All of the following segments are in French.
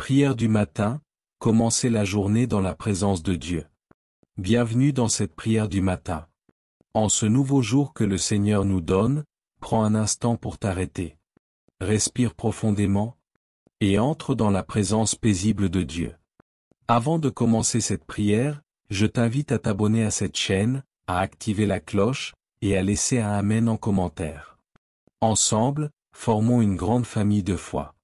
Prière du matin, commencez la journée dans la présence de Dieu. Bienvenue dans cette prière du matin. En ce nouveau jour que le Seigneur nous donne, prends un instant pour t'arrêter. Respire profondément et entre dans la présence paisible de Dieu. Avant de commencer cette prière, je t'invite à t'abonner à cette chaîne, à activer la cloche et à laisser un Amen en commentaire. Ensemble, formons une grande famille de foi.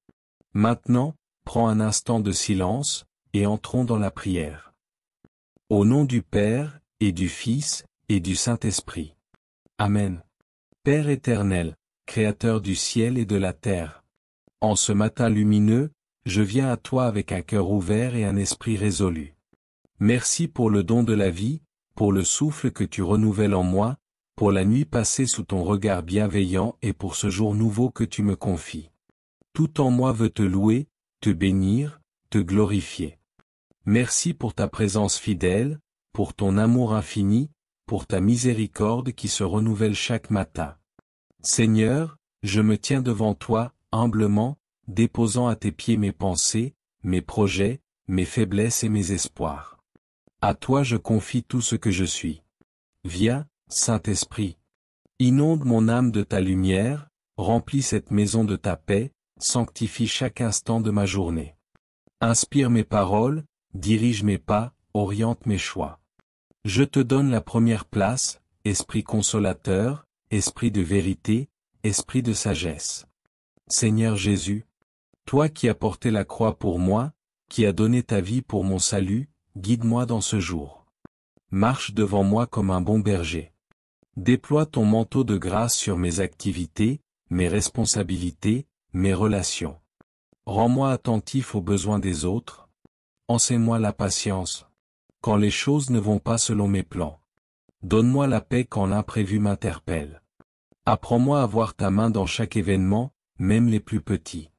Maintenant, prends un instant de silence et entrons dans la prière. Au nom du Père, et du Fils, et du Saint-Esprit. Amen. Père éternel, Créateur du ciel et de la terre. En ce matin lumineux, je viens à toi avec un cœur ouvert et un esprit résolu. Merci pour le don de la vie, pour le souffle que tu renouvelles en moi, pour la nuit passée sous ton regard bienveillant et pour ce jour nouveau que tu me confies. Tout en moi veut te louer, te bénir, te glorifier. Merci pour ta présence fidèle, pour ton amour infini, pour ta miséricorde qui se renouvelle chaque matin. Seigneur, je me tiens devant toi, humblement, déposant à tes pieds mes pensées, mes projets, mes faiblesses et mes espoirs. À toi je confie tout ce que je suis. Viens, Saint-Esprit. Inonde mon âme de ta lumière, remplis cette maison de ta paix, sanctifie chaque instant de ma journée. Inspire mes paroles, dirige mes pas, oriente mes choix. Je te donne la première place, Esprit consolateur, Esprit de vérité, Esprit de sagesse. Seigneur Jésus, toi qui as porté la croix pour moi, qui as donné ta vie pour mon salut, guide-moi dans ce jour. Marche devant moi comme un bon berger. Déploie ton manteau de grâce sur mes activités, mes responsabilités, mes relations. Rends-moi attentif aux besoins des autres. Enseigne-moi la patience quand les choses ne vont pas selon mes plans. Donne-moi la paix quand l'imprévu m'interpelle. Apprends-moi à voir ta main dans chaque événement, même les plus petits.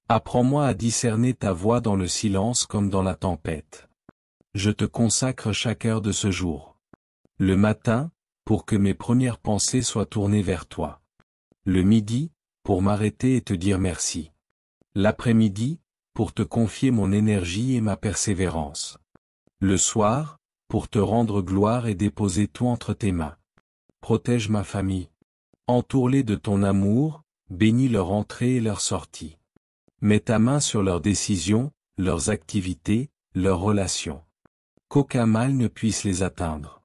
Apprends-moi à discerner ta voix dans le silence comme dans la tempête. Je te consacre chaque heure de ce jour. Le matin, pour que mes premières pensées soient tournées vers toi. Le midi, pour m'arrêter et te dire merci. L'après-midi, pour te confier mon énergie et ma persévérance. Le soir, pour te rendre gloire et déposer tout entre tes mains. Protège ma famille. Entoure-les de ton amour, bénis leur entrée et leur sortie. Mets ta main sur leurs décisions, leurs activités, leurs relations. Qu'aucun mal ne puisse les atteindre.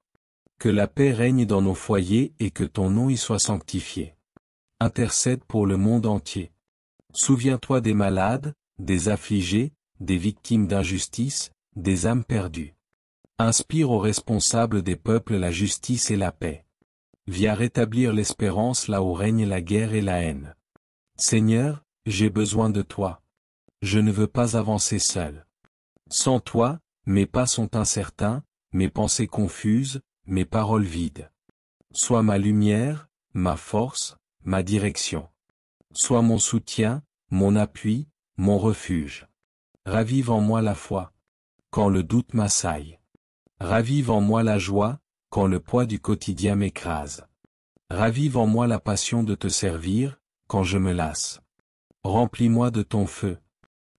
Que la paix règne dans nos foyers et que ton nom y soit sanctifié. Intercède pour le monde entier. Souviens-toi des malades, des affligés, des victimes d'injustice, des âmes perdues. Inspire aux responsables des peuples la justice et la paix. Viens rétablir l'espérance là où règne la guerre et la haine. Seigneur, j'ai besoin de toi. Je ne veux pas avancer seul. Sans toi, mes pas sont incertains, mes pensées confuses, mes paroles vides. Sois ma lumière, ma force, ma direction. Sois mon soutien, mon appui, mon refuge. Ravive en moi la foi, quand le doute m'assaille. Ravive en moi la joie, quand le poids du quotidien m'écrase. Ravive en moi la passion de te servir, quand je me lasse. Remplis-moi de ton feu.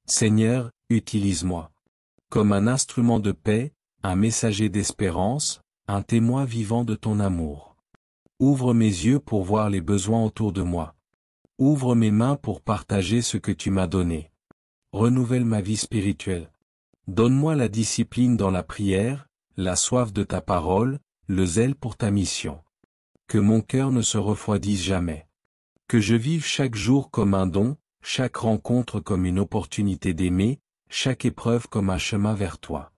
Seigneur, utilise-moi. Comme un instrument de paix, un messager d'espérance, un témoin vivant de ton amour. Ouvre mes yeux pour voir les besoins autour de moi. Ouvre mes mains pour partager ce que tu m'as donné. Renouvelle ma vie spirituelle. Donne-moi la discipline dans la prière, la soif de ta parole, le zèle pour ta mission. Que mon cœur ne se refroidisse jamais. Que je vive chaque jour comme un don, chaque rencontre comme une opportunité d'aimer, chaque épreuve comme un chemin vers toi.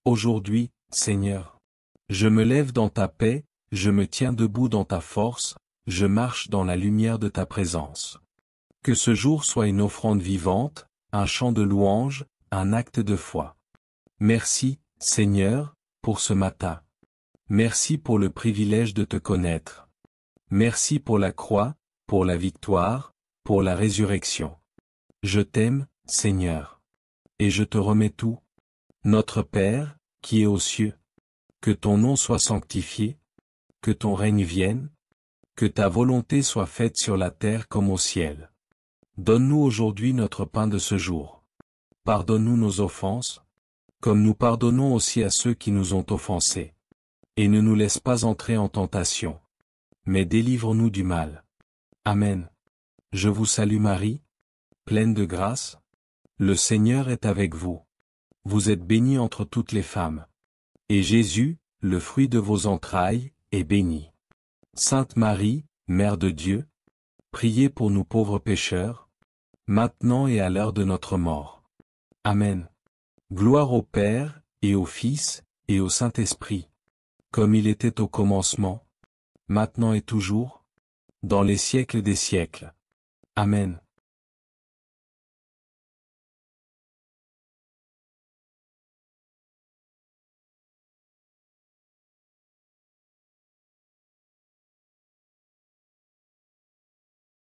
Aujourd'hui, Seigneur, je me lève dans ta paix, je me tiens debout dans ta force, je marche dans la lumière de ta présence. Que ce jour soit une offrande vivante, un chant de louange, un acte de foi. Merci, Seigneur, pour ce matin. Merci pour le privilège de te connaître. Merci pour la croix, pour la victoire, pour la résurrection. Je t'aime, Seigneur. Et je te remets tout. Notre Père, qui est aux cieux. Que ton nom soit sanctifié. Que ton règne vienne. Que ta volonté soit faite sur la terre comme au ciel. Donne-nous aujourd'hui notre pain de ce jour. Pardonne-nous nos offenses, comme nous pardonnons aussi à ceux qui nous ont offensés. Et ne nous laisse pas entrer en tentation, mais délivre-nous du mal. Amen. Je vous salue Marie, pleine de grâce. Le Seigneur est avec vous. Vous êtes bénie entre toutes les femmes. Et Jésus, le fruit de vos entrailles, est béni. Sainte Marie, Mère de Dieu, priez pour nous pauvres pécheurs, maintenant et à l'heure de notre mort. Amen. Gloire au Père, et au Fils, et au Saint-Esprit, comme il était au commencement, maintenant et toujours, dans les siècles des siècles. Amen.